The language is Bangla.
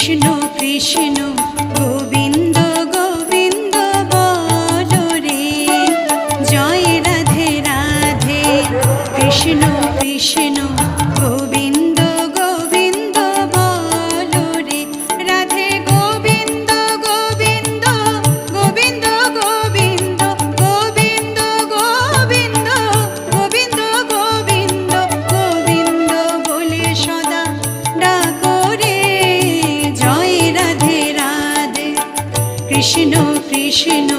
কৃষ্ণ কৃষ্ণ গোবিন্দ গোবিন্দ বলো রে, জয় রাধে রাধে। কৃষ্ণ কৃষ্ণ গোবিন্দ গোবিন্দ বলো রে, রাধে গোবিন্দ গোবিন্দ গোবিন্দ গোবিন্দ গোবিন্দ গোবিন্দ গোবিন্দ গোবিন্দ গোবিন্দ বলে সদা ডাকো রে, জয় রাধে রাধে। কৃষ্ণ কৃষ্ণ